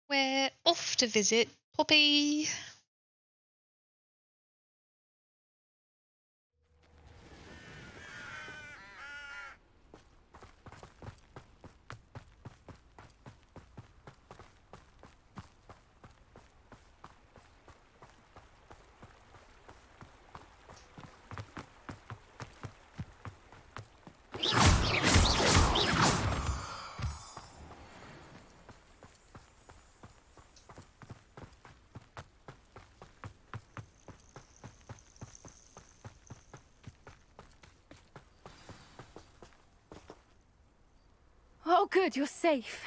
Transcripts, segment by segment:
We're off to visit Poppy. Oh, good, you're safe.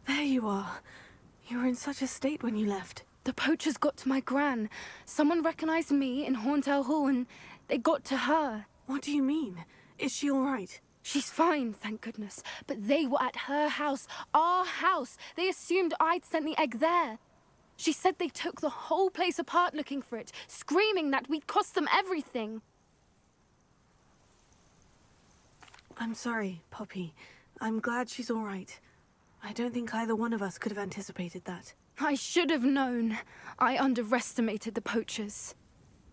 There you are. You were in such a state when you left. The poachers got to my gran. Someone recognized me in Horntail Hall and they got to her. What do you mean? Is she all right? She's fine, thank goodness. But they were at her house, our house. They assumed I'd sent the egg there. She said they took the whole place apart looking for it, screaming that we'd cost them everything. I'm sorry, Poppy. I'm glad she's all right. I don't think either one of us could have anticipated that. I should have known. I underestimated the poachers.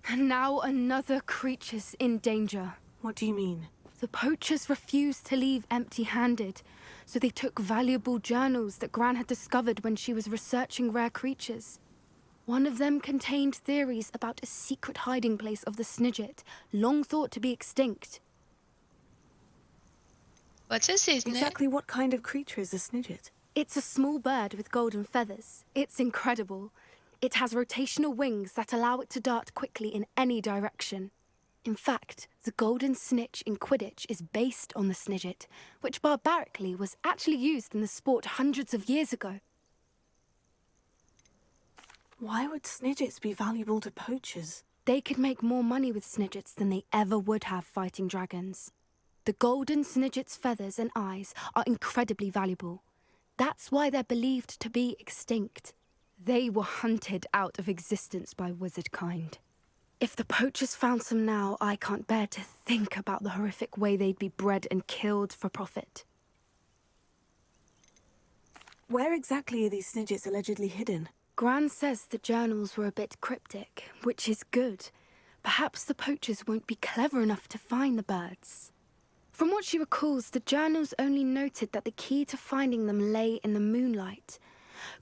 And now another creature's in danger. What do you mean? The poachers refused to leave empty-handed, so they took valuable journals that Gran had discovered when she was researching rare creatures. One of them contained theories about a secret hiding place of the Snidget, long thought to be extinct. What's this, isn't Exactly what kind of creature is a Snidget? It's a small bird with golden feathers. It's incredible. It has rotational wings that allow it to dart quickly in any direction. In fact, the golden snitch in Quidditch is based on the Snidget, which barbarically was actually used in the sport hundreds of years ago. Why would Snidgets be valuable to poachers? They could make more money with Snidgets than they ever would have fighting dragons. The golden Snidget's feathers and eyes are incredibly valuable. That's why they're believed to be extinct. They were hunted out of existence by wizard kind. If the poachers found some now, I can't bear to think about the horrific way they'd be bred and killed for profit. Where exactly are these Snidgets allegedly hidden? Gran says the journals were a bit cryptic, which is good. Perhaps the poachers won't be clever enough to find the birds. From what she recalls, the journals only noted that the key to finding them lay in the moonlight.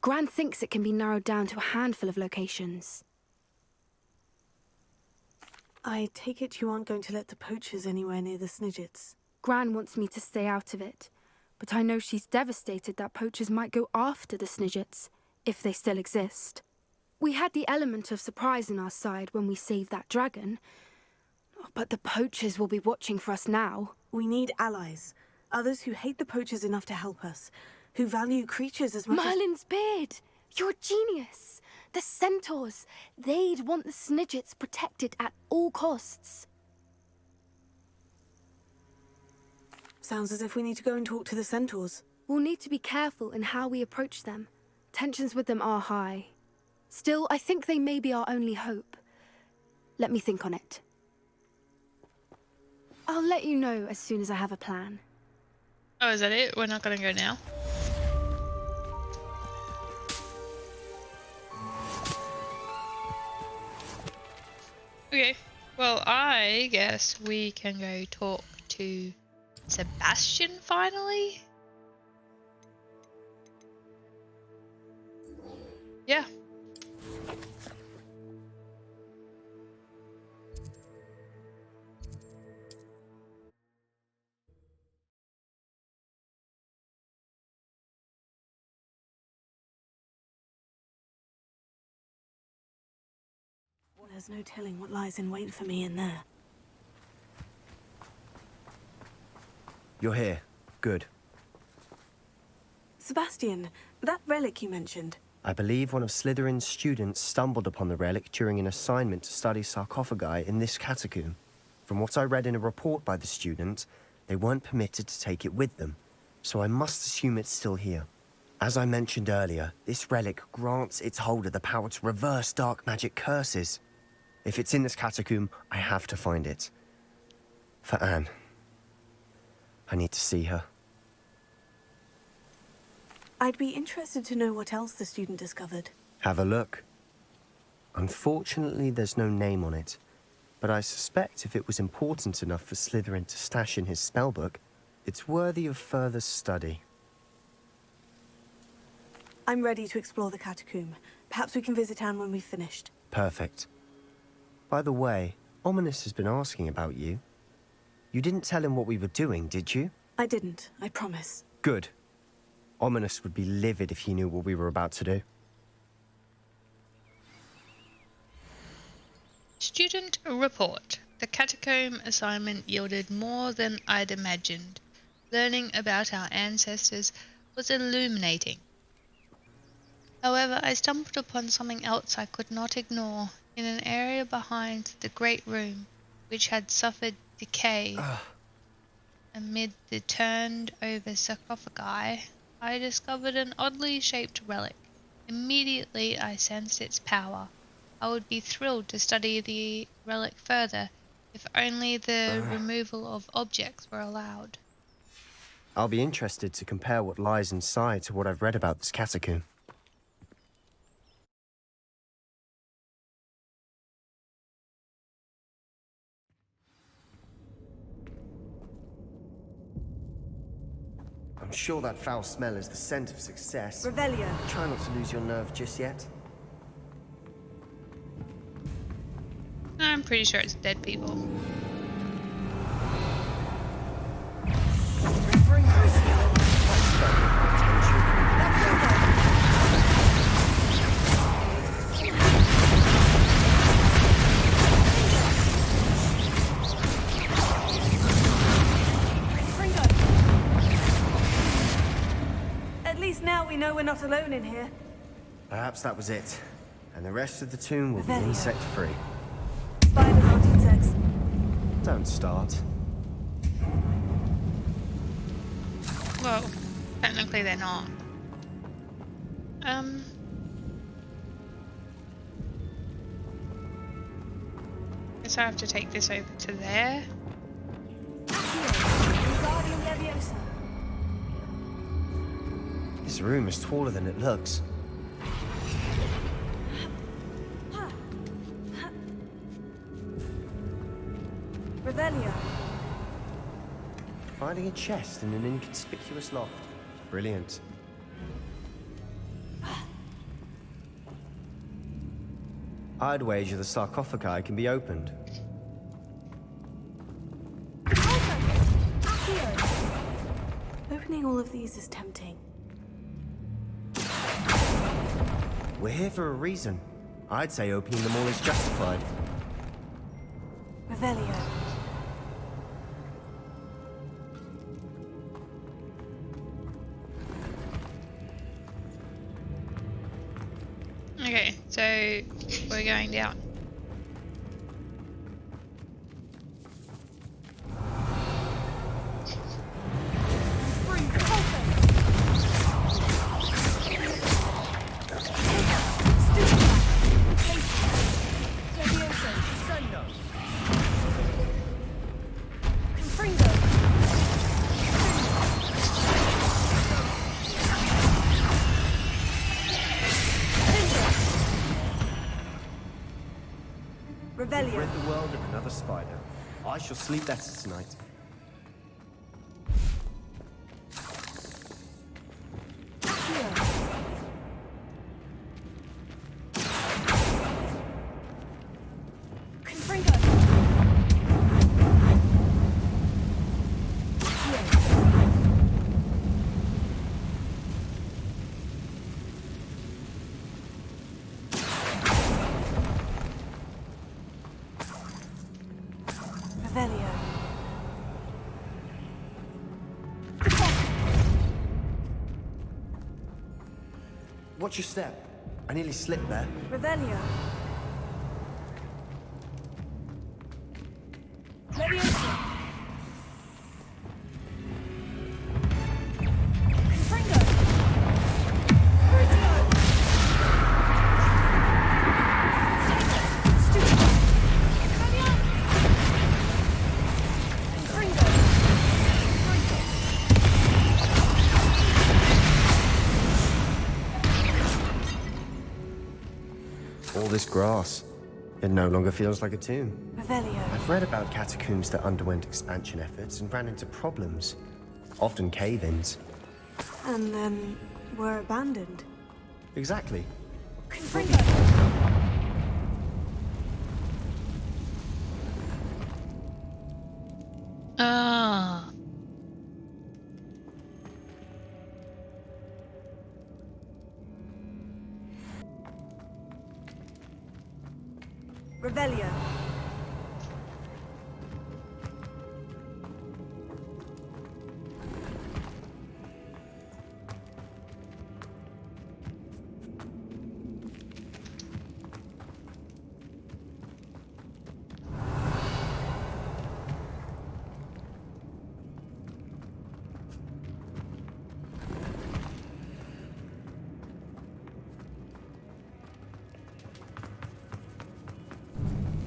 Gran thinks it can be narrowed down to a handful of locations. I take it you aren't going to let the poachers anywhere near the Snidgets. Gran wants me to stay out of it, but I know she's devastated that poachers might go after the Snidgets, if they still exist. We had the element of surprise on our side when we saved that dragon, but the poachers will be watching for us now. We need allies. Others who hate the poachers enough to help us. Who value creatures as much Merlin's beard! You're a genius! The centaurs! They'd want the Snidgets protected at all costs. Sounds as if we need to go and talk to the centaurs. We'll need to be careful in how we approach them. Tensions with them are high. Still, I think they may be our only hope. Let me think on it. I'll let you know as soon as I have a plan. Oh, is that it? We're not gonna go now? Okay, well, I guess we can go talk to Sebastian finally? Yeah. There's no telling what lies in wait for me in there. You're here. Good. Sebastian, that relic you mentioned. I believe one of Slytherin's students stumbled upon the relic during an assignment to study sarcophagi in this catacomb. From what I read in a report by the student, They weren't permitted to take it with them, so I must assume it's still here. As I mentioned earlier, this relic grants its holder the power to reverse dark magic curses. If it's in this catacomb, I have to find it. For Anne. I need to see her. I'd be interested to know what else the student discovered. Have a look. Unfortunately, there's no name on it, but I suspect if it was important enough for Slytherin to stash in his spellbook, it's worthy of further study. I'm ready to explore the catacomb. Perhaps we can visit Anne when we've finished. Perfect. By the way, Ominous has been asking about you. You didn't tell him what we were doing, did you? I didn't, I promise. Good. Ominous would be livid if he knew what we were about to do. Student report. The catacomb assignment yielded more than I'd imagined. Learning about our ancestors was illuminating. However, I stumbled upon something else I could not ignore. In an area behind the great room, which had suffered decay amid the turned-over sarcophagi, I discovered an oddly shaped relic. Immediately I sensed its power. I would be thrilled to study the relic further, if only the removal of objects were allowed. I'll be interested to compare what lies inside to what I've read about this catacomb. I'm sure that foul smell is the scent of success. Revelio. Try not to lose your nerve just yet. I'm pretty sure it's dead people. At least now we know we're not alone in here. Perhaps that was it. And the rest of the tomb will be Revelio. insect-free. Spiders aren't insects. Don't start. Well, technically they're not. Guess I have to take this over to there. This room is taller than it looks. Revelio. Finding a chest in an inconspicuous loft. Brilliant. I'd wager the sarcophagi can be opened. Opening all of these is tempting. We're here for a reason. I'd say opening them all is justified. Revelio. Okay, so we're going down. Revelio. Rid the world of another spider. I shall sleep better tonight. Revelio. Watch your step. I nearly slipped there. Revelio. Leviosa. this grass. It no longer feels like a tomb. Revelio. I've read about catacombs that underwent expansion efforts and ran into problems, often cave-ins. And then were abandoned. Exactly. Confringo! Ah. Revelio.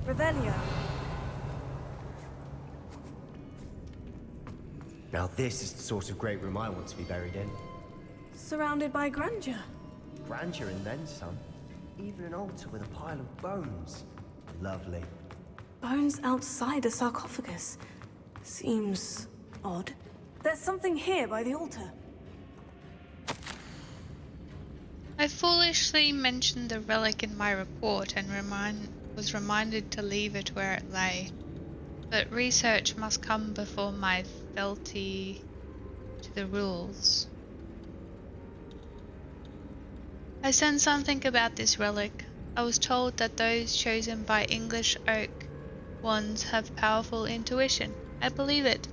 Revelio. Now this is the sort of great room I want to be buried in. Surrounded by grandeur. Grandeur and then some. Even an altar with a pile of bones. Lovely. Bones outside a sarcophagus. Seems odd. There's something here by the altar. I foolishly mentioned the relic in my report and was reminded to leave it where it lay. But research must come before my fealty to the rules. I sensed something about this relic. I was told that those chosen by English oak wands have powerful intuition. I believe it.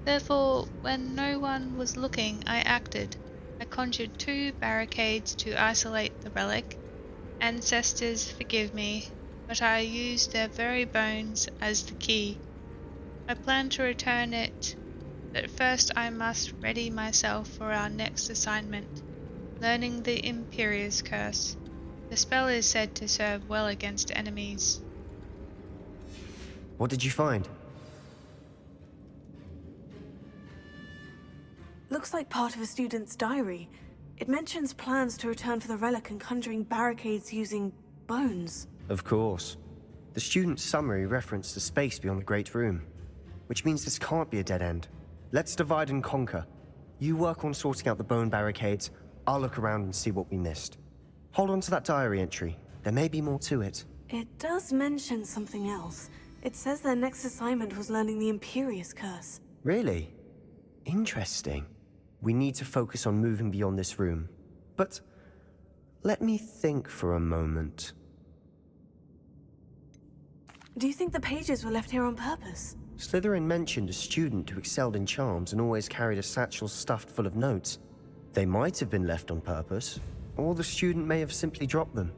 Therefore, when no one was looking, I acted. I conjured 2 barricades to isolate the relic. Ancestors, forgive me, but I used their very bones as the key. I plan to return it, but first I must ready myself for our next assignment, learning the Imperious Curse. The spell is said to serve well against enemies. What did you find? Looks like part of a student's diary. It mentions plans to return for the relic and conjuring barricades using bones. Of course. The student's summary referenced a space beyond the Great Room, which means this can't be a dead end. Let's divide and conquer. You work on sorting out the bone barricades, I'll look around and see what we missed. Hold on to that diary entry. There may be more to it. It does mention something else. It says their next assignment was learning the Imperious Curse. Really? Interesting. We need to focus on moving beyond this room. But let me think for a moment. Do you think the pages were left here on purpose? Slytherin mentioned a student who excelled in charms and always carried a satchel stuffed full of notes. They might have been left on purpose, or the student may have simply dropped them.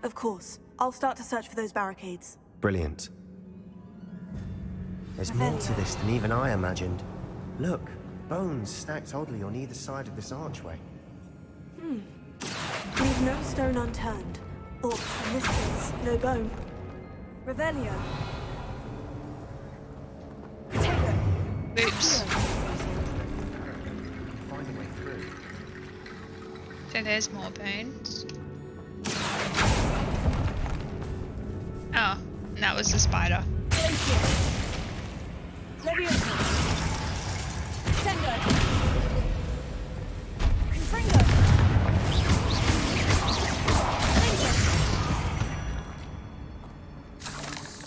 Of course. I'll start to search for those barricades. Brilliant. There's more to this than even I imagined. Look, bones stacked oddly on either side of this archway. Leave no stone unturned. Or, in this case, no bone. Revelio. Potato. Oops. Find a way through. So there's more bones. Oh, and that was the spider. Leviosa. Sendo. Confringo.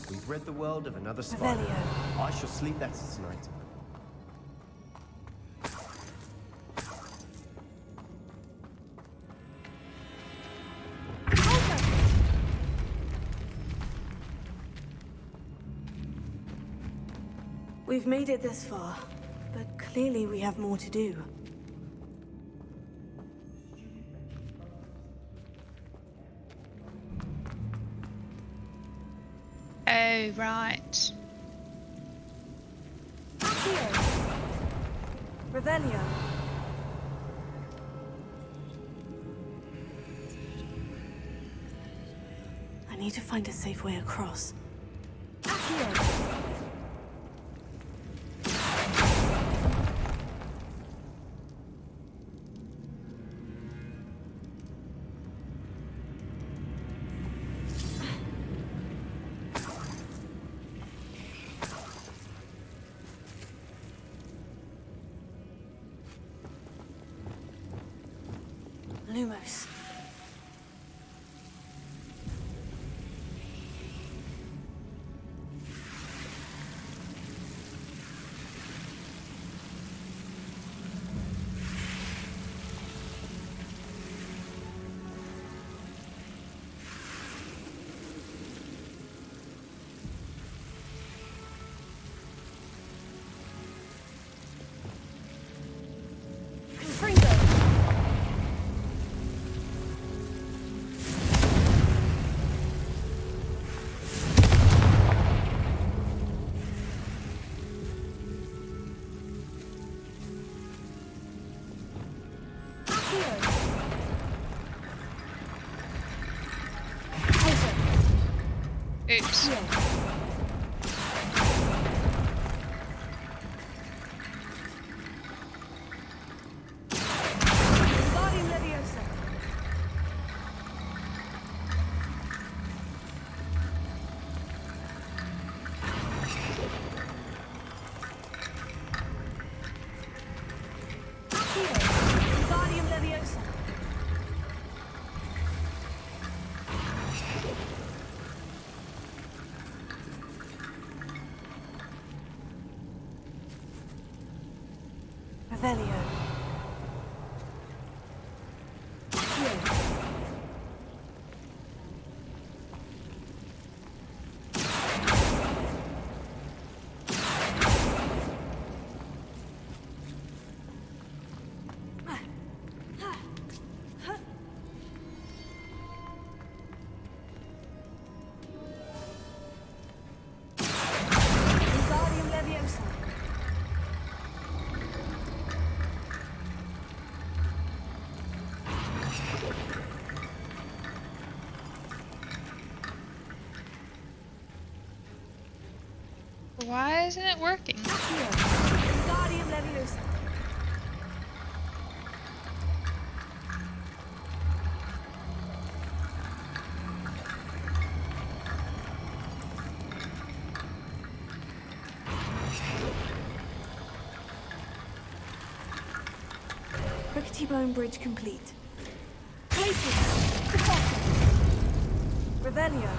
We've rid the world of another spider. Revelio. I shall sleep better tonight. We've made it this far, but clearly we have more to do. Oh, right. Accio. Revelio. I need to find a safe way across. Accio. Lumos. Oops. Revelio. Why isn't it working? Wingardium Leviosa. Rickety Bone Bridge complete. Places. Revelio.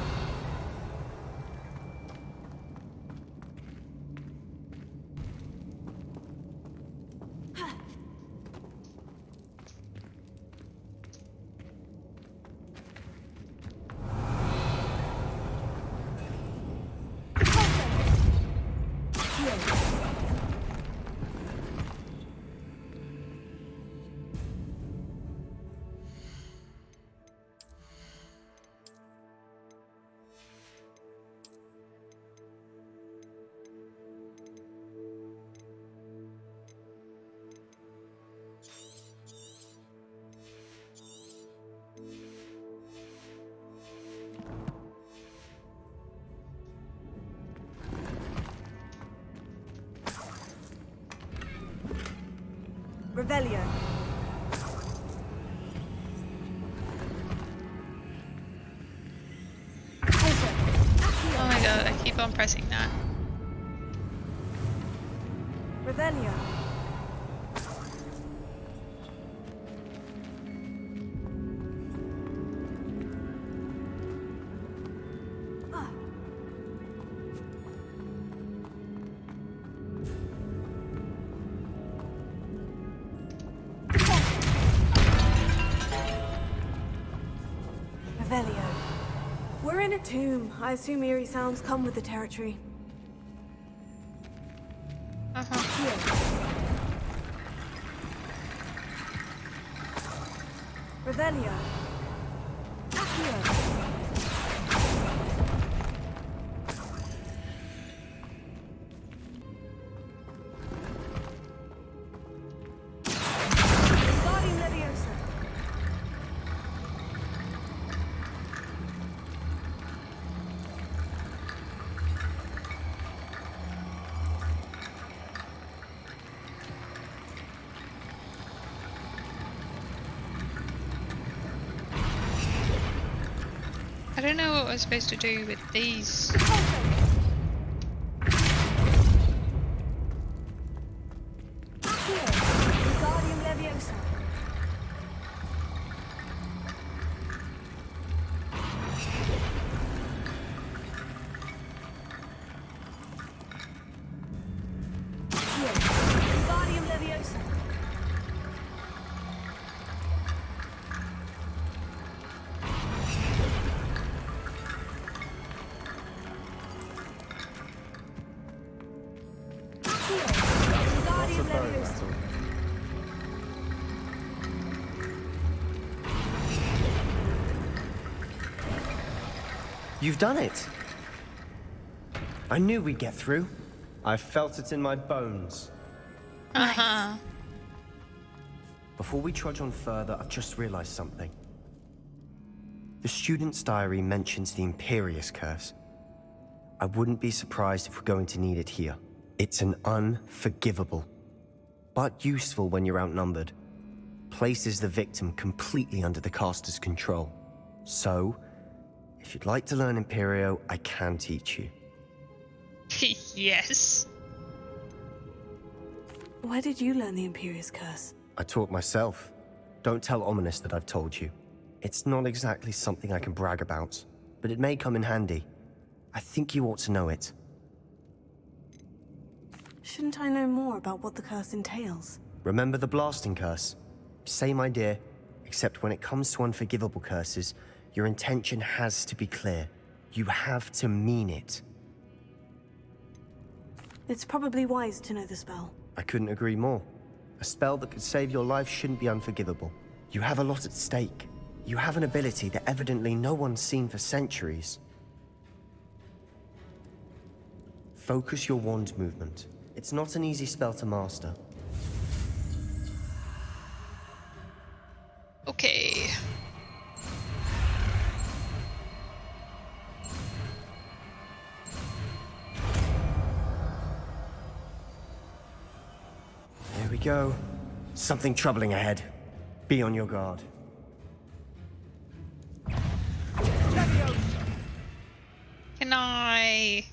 Revelio. Oh my god, I keep on pressing that. Revelio. Revelio. We're in a tomb. I assume eerie sounds come with the territory. Revelio. Accio. Wingardium Leviosa. I don't know what we're supposed to do with these. Wingardium Leviosa. phone Leviosa. rattled. You've done it! I knew we'd get through. I felt it in my bones. Uh-huh. Before we trudge on further, I've just realized something. The student's diary mentions the Imperious Curse. I wouldn't be surprised if we're going to need it here. It's an unforgivable, but useful when you're outnumbered. Places the victim completely under the caster's control. So, if you'd like to learn Imperio, I can teach you. Yes. Where did you learn the Imperious Curse? I taught myself. Don't tell Ominous that I've told you. It's not exactly something I can brag about, but it may come in handy. I think you ought to know it. Shouldn't I know more about what the curse entails? Remember the blasting curse? Same idea, except when it comes to unforgivable curses, your intention has to be clear. You have to mean it. It's probably wise to know the spell. I couldn't agree more. A spell that could save your life shouldn't be unforgivable. You have a lot at stake. You have an ability that evidently no one's seen for centuries. Focus your wand movement. It's not an easy spell to master. Okay. Here we go. Something troubling ahead. Be on your guard. Can I...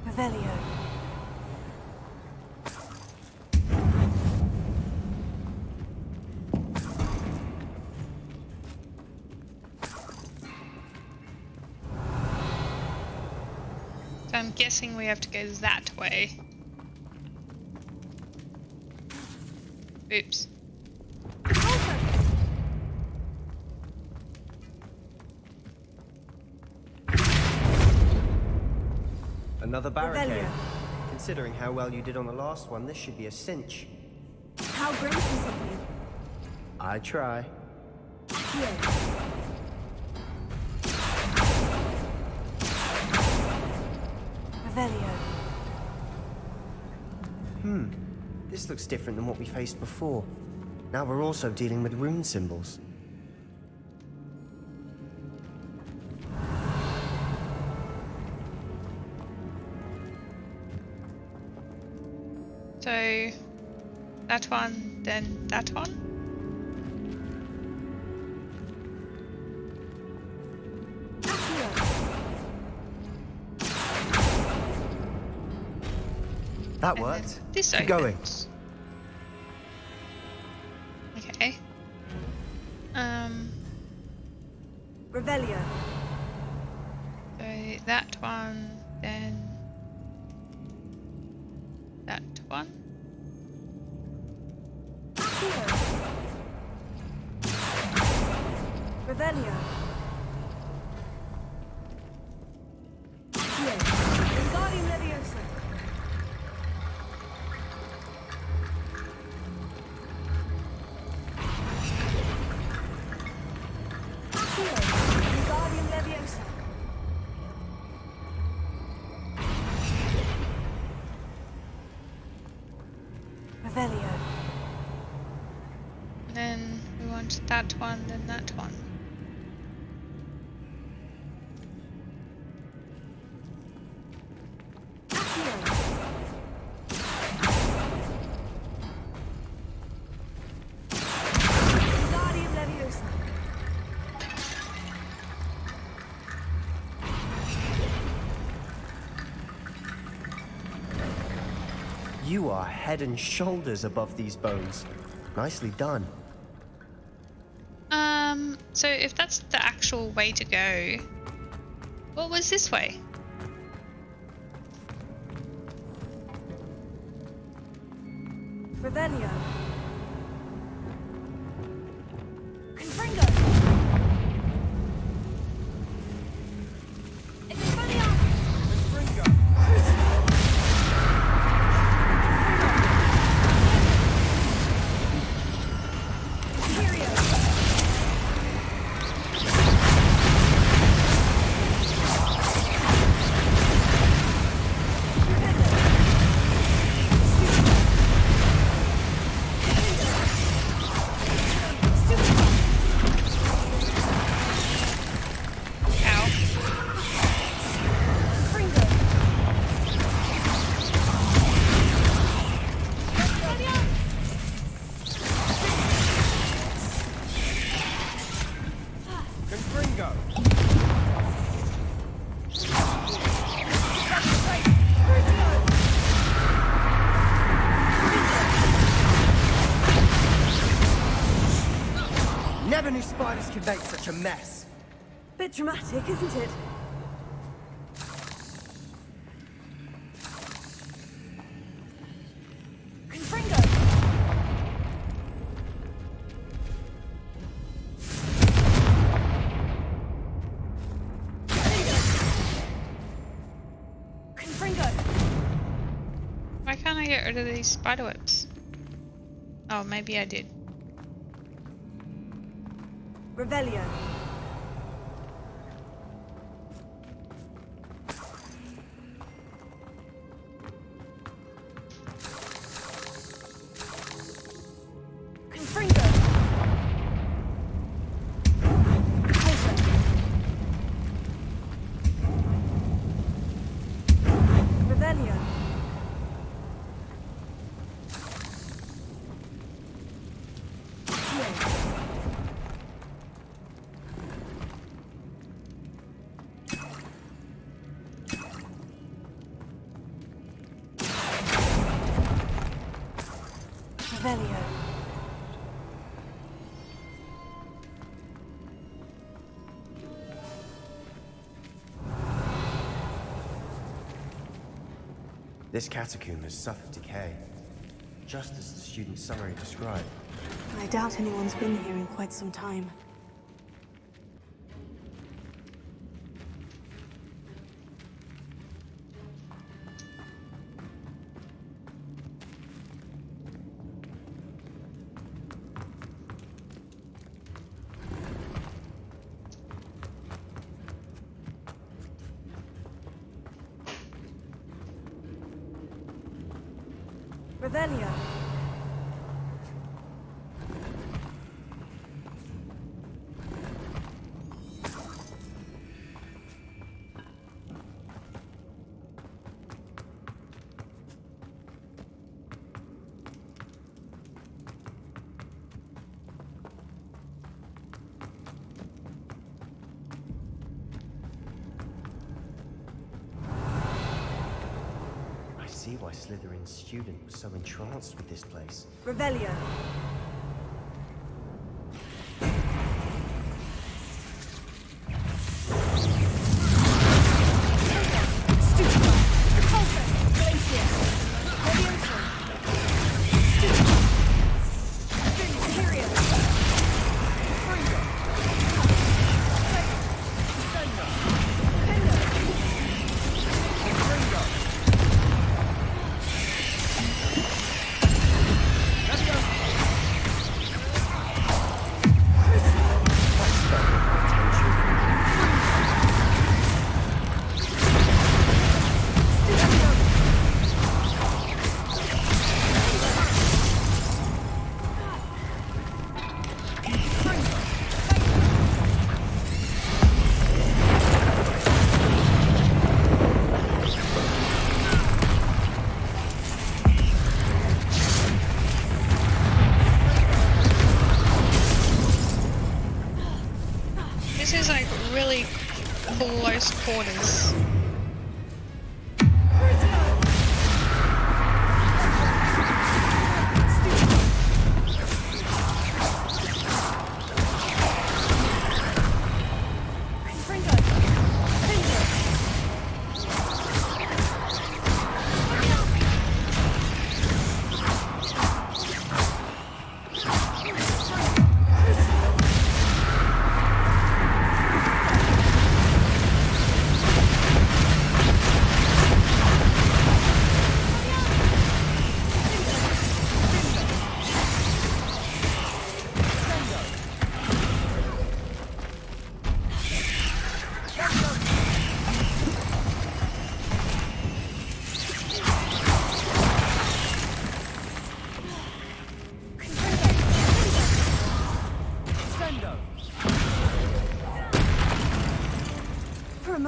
Revelio. So I'm guessing we have to go that way. Oops. Another barricade. Revelio. Considering how well you did on the last one, this should be a cinch. How gracious of you. I try. Here. Revelio. This looks different than what we faced before. Now we're also dealing with rune symbols. So that one, then that one. That And worked. then this Keep going. opens. Okay. Revelio. So that one, then that one. Revelio. Here. Wingardium Leviosa. Here. Wingardium Leviosa. Revelio. And then we want that one, then that one. Wingardium Leviosa. You are head and shoulders above these bones. Nicely done. So if that's the actual way to go, what was this way? Revelio. Confringo. Never knew spiders could make such a mess. Bit dramatic, isn't it? Confringo. Confringo. Why can't I get rid of these spider webs? Oh, maybe I did. Revelio. Confringo. Closer. Revelio. Revelio. This catacomb has suffered decay, just as the student's summary described. I doubt anyone's been here in quite some time. Revelio. I see why Slytherin's student was so entranced with this place. Revelio. This is like really close quarters.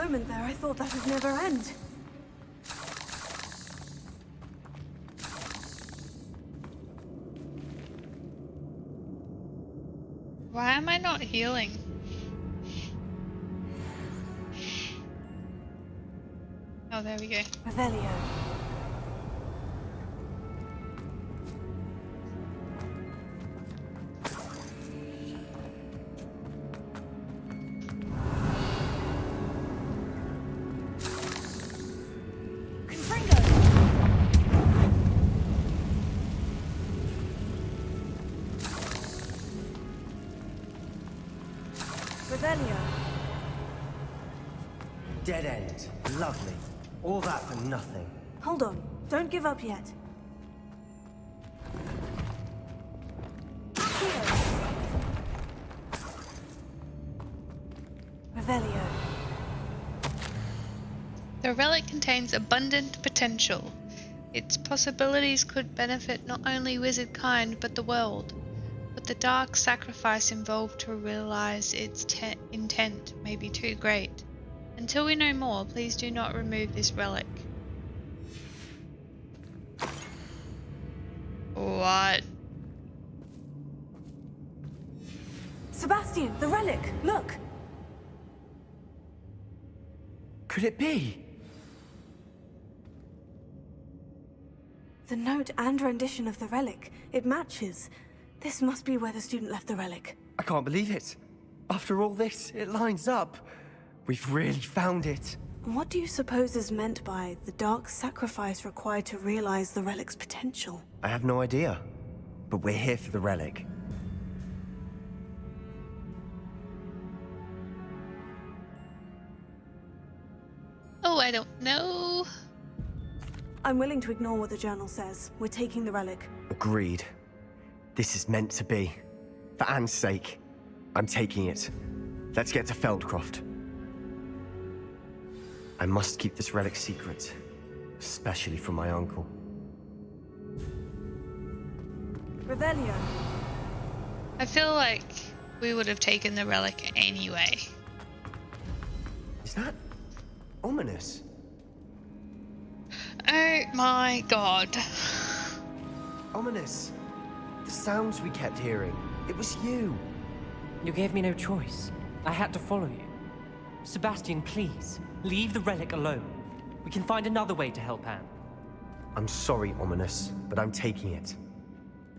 moment there, I thought that would never end. Why am I not healing? Oh, there we go. Revelio. Revelio. Dead end. Lovely. All that for nothing. Hold on. Don't give up yet. Here. Revelio. The relic contains abundant potential. Its possibilities could benefit not only wizard kind, but the world. But the dark sacrifice involved to realize its intent may be too great. Until we know more, please do not remove this relic. What? Sebastian, the relic! Look! Could it be? The note and rendition of the relic. It matches. This must be where the student left the relic. I can't believe it. After all this, it lines up. We've really found it. What do you suppose is meant by the dark sacrifice required to realize the relic's potential? I have no idea. But we're here for the relic. Oh, I don't know. I'm willing to ignore what the journal says. We're taking the relic. Agreed. This is meant to be. For Anne's sake, I'm taking it. Let's get to Feldcroft. I must keep this relic secret, especially from my uncle. Revelio. I feel like we would have taken the relic anyway. Is that ominous? Oh my god. Ominous. The sounds we kept hearing. It was you. You gave me no choice. I had to follow you. Sebastian, please, leave the relic alone. We can find another way to help Anne. I'm sorry, Ominous, but I'm taking it.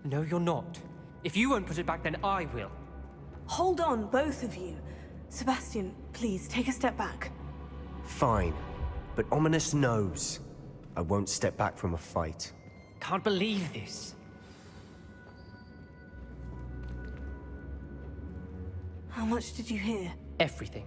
No, you're not. If you won't put it back, then I will. Hold on, both of you. Sebastian, please, take a step back. Fine, but Ominous knows. I won't step back from a fight. Can't believe this. How much did you hear? Everything.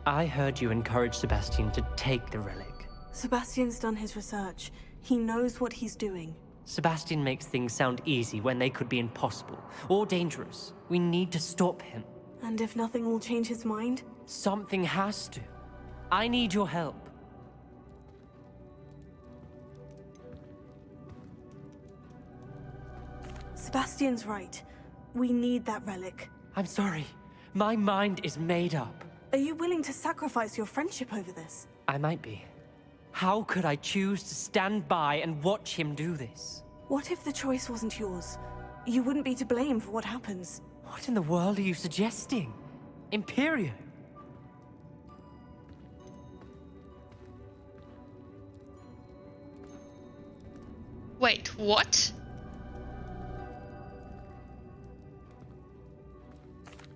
I heard you encourage Sebastian to take the relic. Sebastian's done his research. He knows what he's doing. Sebastian makes things sound easy when they could be impossible or dangerous. We need to stop him. And if nothing will change his mind? Something has to. I need your help. Sebastian's right. We need that relic. I'm sorry. My mind is made up. Are you willing to sacrifice your friendship over this? I might be. How could I choose to stand by and watch him do this? What if the choice wasn't yours? You wouldn't be to blame for what happens. What in the world are you suggesting? Imperio? Wait, what?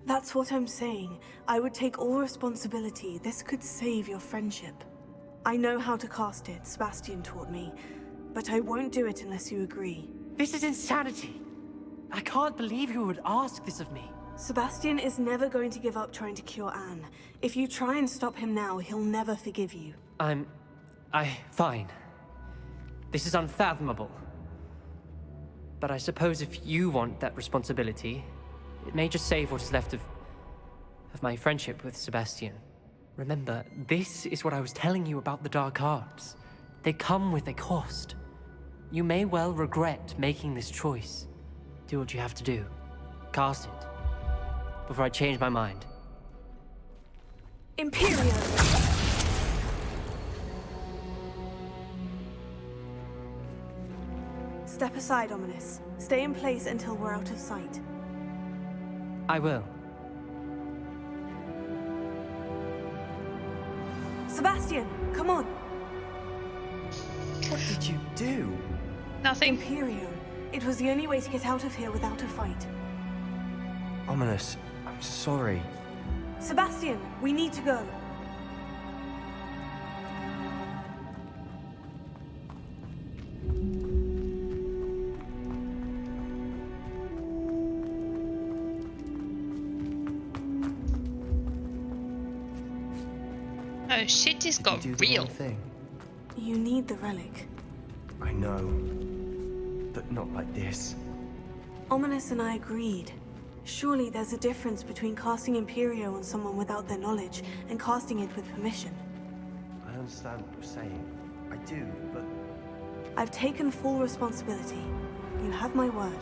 That's what I'm saying. I would take all responsibility. This could save your friendship. I know how to cast it, Sebastian taught me. But I won't do it unless you agree. This is insanity. I can't believe you would ask this of me. Sebastian is never going to give up trying to cure Anne. If you try and stop him now, he'll never forgive you. Fine. This is unfathomable. But I suppose if you want that responsibility, it may just save what is left of my friendship with Sebastian. Remember, this is what I was telling you about the dark arts. They come with a cost. You may well regret making this choice. Do what you have to do. Cast it. Before I change my mind. Imperio! Step aside, Ominous. Stay in place until we're out of sight. I will. Sebastian, come on! What did you do? Nothing. Imperio. It was the only way to get out of here without a fight. Ominous, I'm sorry. Sebastian, we need to go. Oh, shit just got You do the real. wrong thing. You need the relic. I know, but not like this. Ominous and I agreed. Surely there's a difference between casting Imperio on someone without their knowledge and casting it with permission. I understand what you're saying. I do, but I've taken full responsibility. You have my word.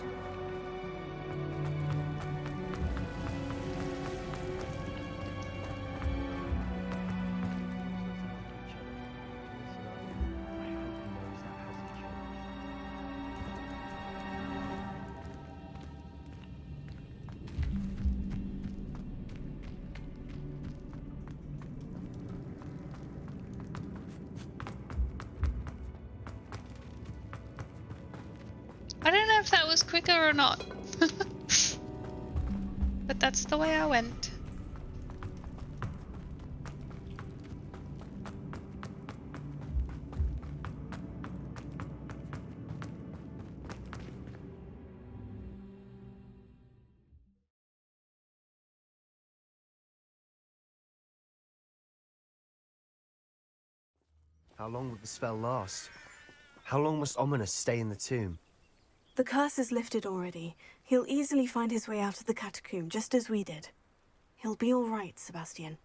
I don't know if that was quicker or not. But that's the way I went. how long will the spell last? How long must Ominous stay in the tomb? The curse is lifted already. He'll easily find his way out of the catacomb, just as we did. He'll be all right, Sebastian.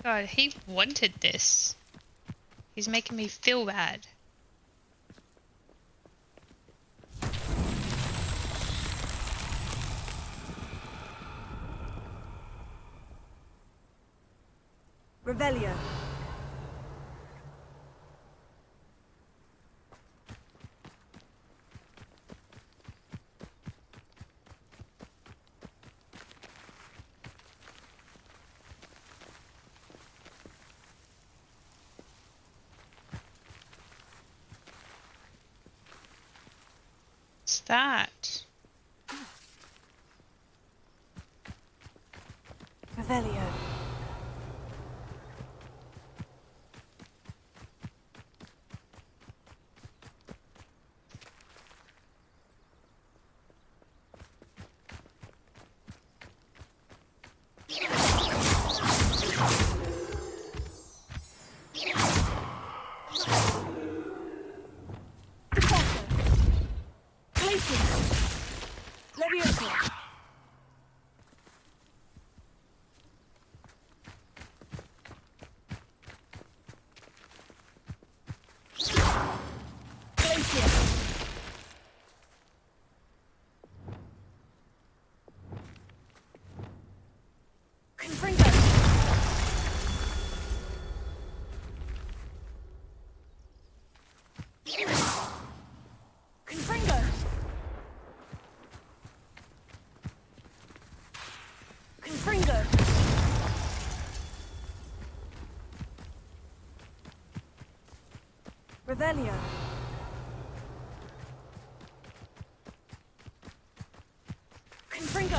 God, he wanted this. He's making me feel bad. Revelio. What's that? Revelio. Revelio. Confringo.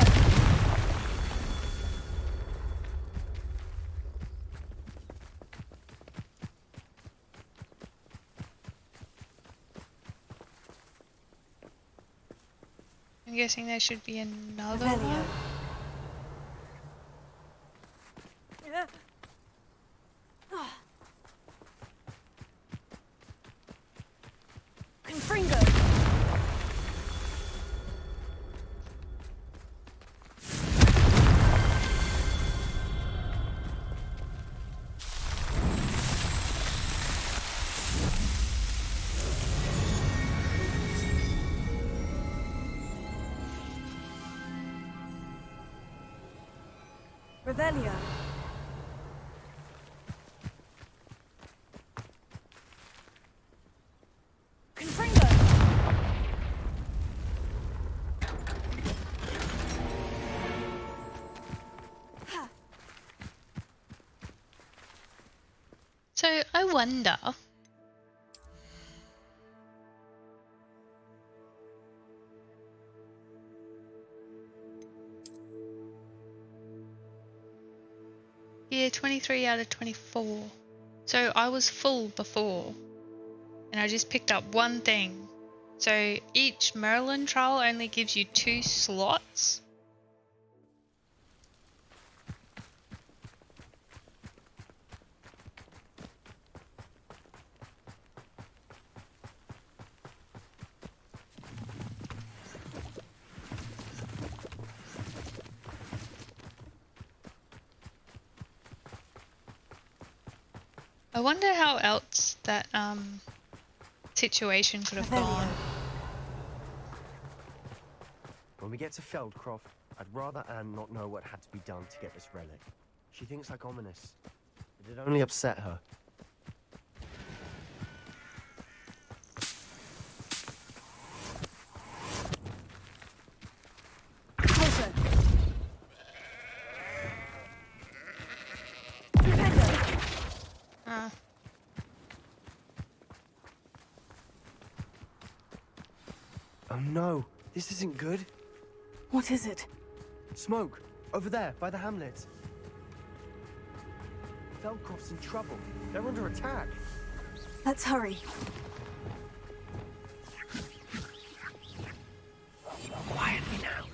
I'm guessing there should be another Revelio. one. Confringo. Revelio. Confringo. So I wonder. Yeah, 23 out of 24. So I was full before, and I just picked up one thing. So each Merlin trial only gives you 2 slots. I wonder how else that situation could have gone. When we get to Feldcroft, I'd rather Anne not know what had to be done to get this relic. She thinks like ominous. It'd only upset her. Closer. Oh no, this isn't good. What is it? Smoke, over there, by the hamlet. Feldcroft's in trouble. They're under attack. Let's hurry. Quietly now.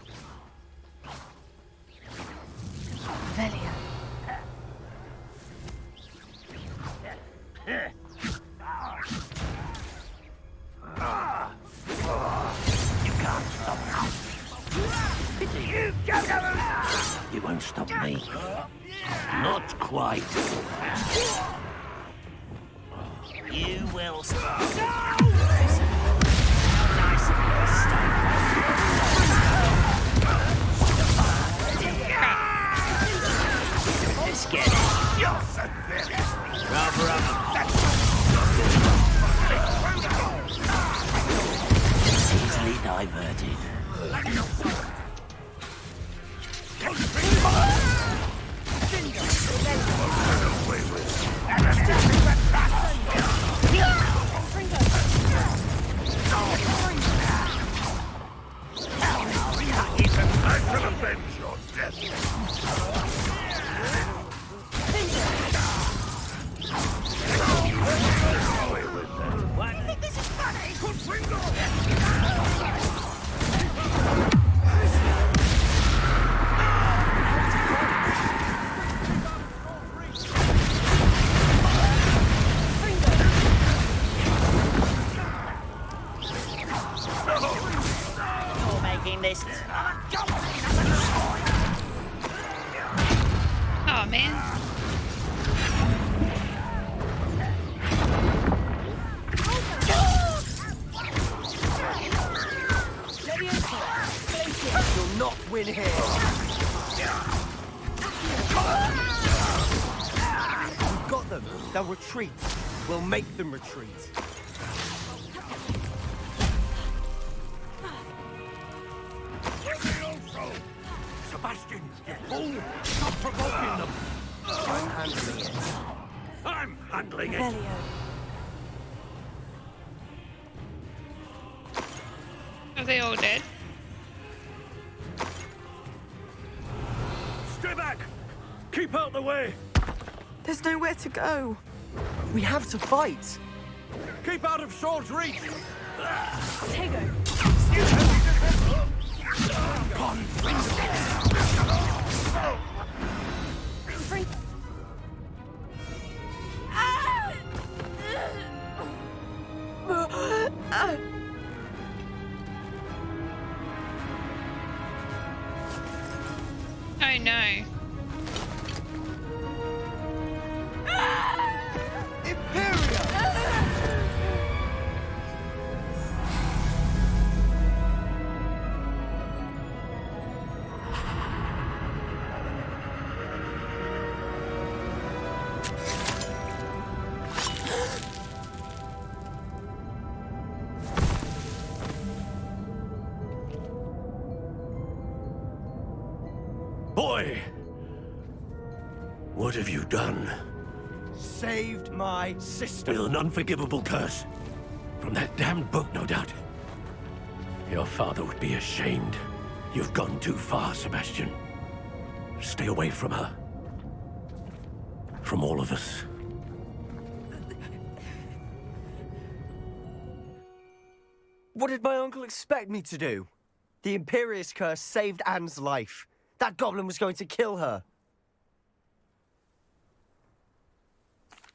Revelio. You won't stop me. Not quite. You will stop. Let's get it. Rubber up. Easily diverted. Oh man. You'll not win here. We've got them. They'll retreat. We'll make them retreat. Sebastian, you fool! Stop provoking them! I'm handling it. I'm handling it! Revelio. Are they all dead? Stay back! Keep out the way! There's nowhere to go. We have to fight. Keep out of sword's reach! Tego. Oh no. Boy! What have you done? Saved my sister. With an unforgivable curse. From that damned book, no doubt. Your father would be ashamed. You've gone too far, Sebastian. Stay away from her. From all of us. What did my uncle expect me to do? The Imperious curse saved Anne's life. That goblin was going to kill her.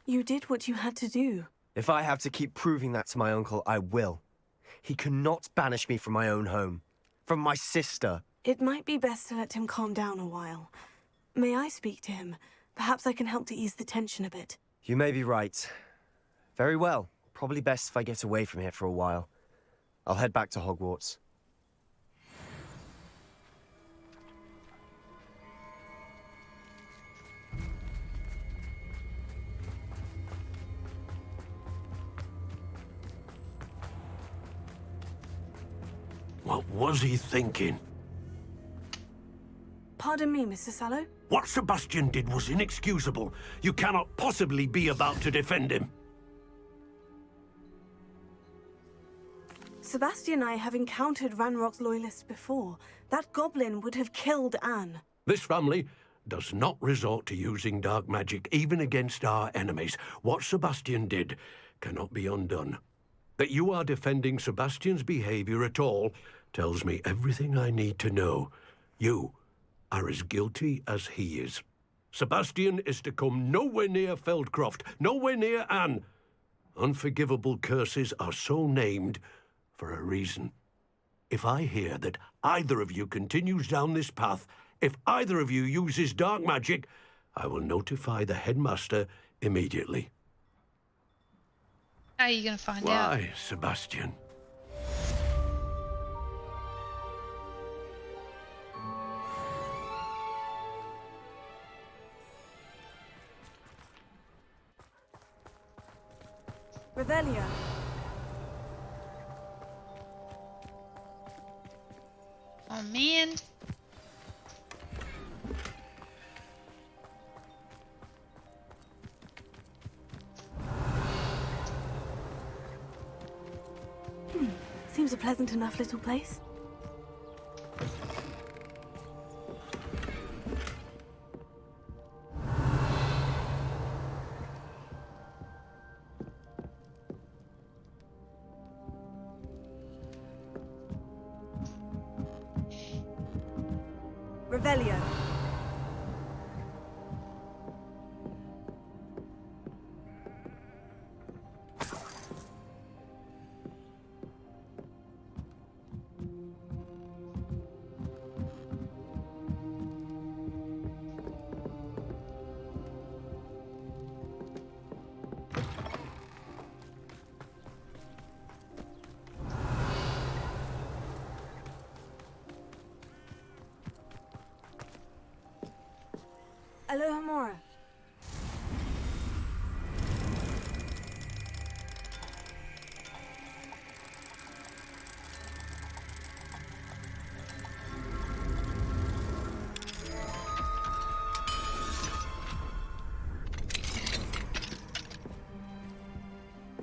You did what you had to do. If I have to keep proving that to my uncle, I will. He cannot banish me from my own home. From my sister. It might be best to let him calm down a while. May I speak to him? Perhaps I can help to ease the tension a bit. You may be right. Very well. Probably best if I get away from here for a while. I'll head back to Hogwarts. What was he thinking? Pardon me, Mr. Sallow? What Sebastian did was inexcusable. You cannot possibly be about to defend him. Sebastian and I have encountered Ranrock's loyalists before. That goblin would have killed Anne. This family does not resort to using dark magic, even against our enemies. What Sebastian did cannot be undone. That you are defending Sebastian's behavior at all tells me everything I need to know. You are as guilty as he is. Sebastian is to come nowhere near Feldcroft, nowhere near Anne. Unforgivable curses are so named for a reason. If I hear that either of you continues down this path, if either of you uses dark magic, I will notify the headmaster immediately. How are you going to find out? Why, Sebastian? Revelio. Oh, man. Seems a pleasant enough little place. Revelio. Aloha Mora.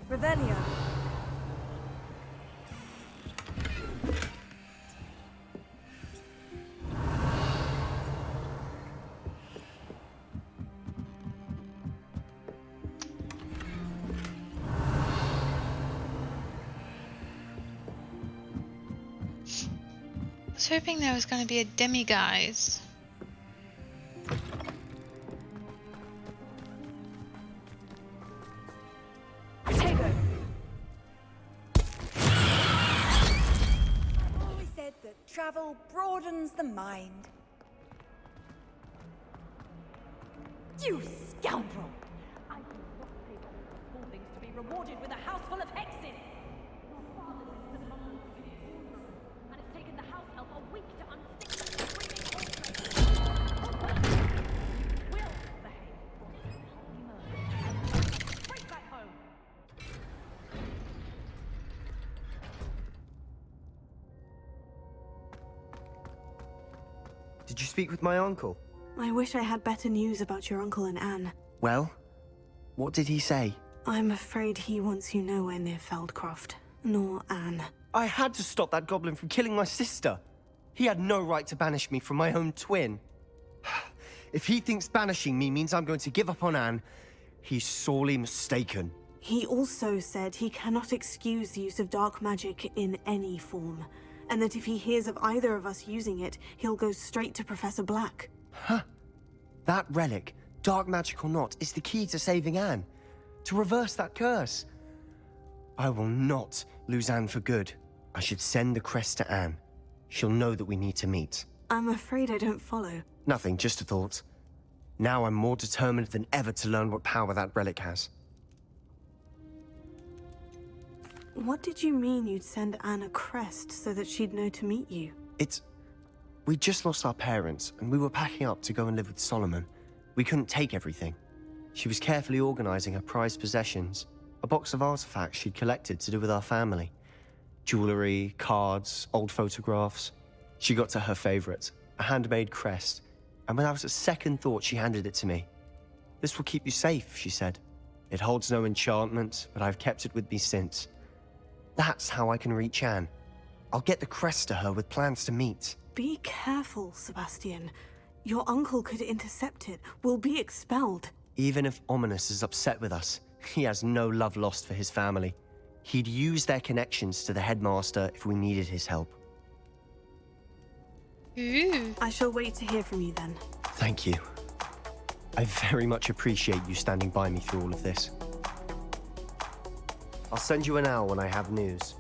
Revelio. I was hoping there was going to be a demiguise. I've always said that travel broadens the mind. You scoundrel! I do not pay for things to be rewarded with a house full of hexes! Your father lives among the cities, and it's taken the house help a week to unstick the screaming horse. Will behave. Did you speak with my uncle? I wish I had better news about your uncle and Anne. Well, what did he say? I'm afraid he wants you nowhere near Feldcroft, nor Anne. I had to stop that goblin from killing my sister. He had no right to banish me from my own twin. If he thinks banishing me means I'm going to give up on Anne, he's sorely mistaken. He also said he cannot excuse the use of dark magic in any form, and that if he hears of either of us using it, he'll go straight to Professor Black. Huh? That relic, dark magic or not, is the key to saving Anne. To reverse that curse. I will not lose Anne for good. I should send the crest to Anne. She'll know that we need to meet. I'm afraid I don't follow. Nothing, just a thought. Now I'm more determined than ever to learn what power that relic has. What did you mean you'd send Anne a crest so that she'd know to meet you? We just lost our parents, and we were packing up to go and live with Solomon. We couldn't take everything. She was carefully organizing her prized possessions, a box of artifacts she'd collected to do with our family. Jewelry, cards, old photographs. She got to her favorite, a handmade crest, and without a second thought she handed it to me. "This will keep you safe," she said. "It holds no enchantment, but I've kept it with me since. That's how I can reach Anne. I'll get the crest to her with plans to meet." Be careful, Sebastian. Your uncle could intercept it. We'll be expelled. Even if Ominous is upset with us, he has no love lost for his family. He'd use their connections to the headmaster if we needed his help. Ooh. I shall wait to hear from you then. Thank you. I very much appreciate you standing by me through all of this. I'll send you an owl when I have news.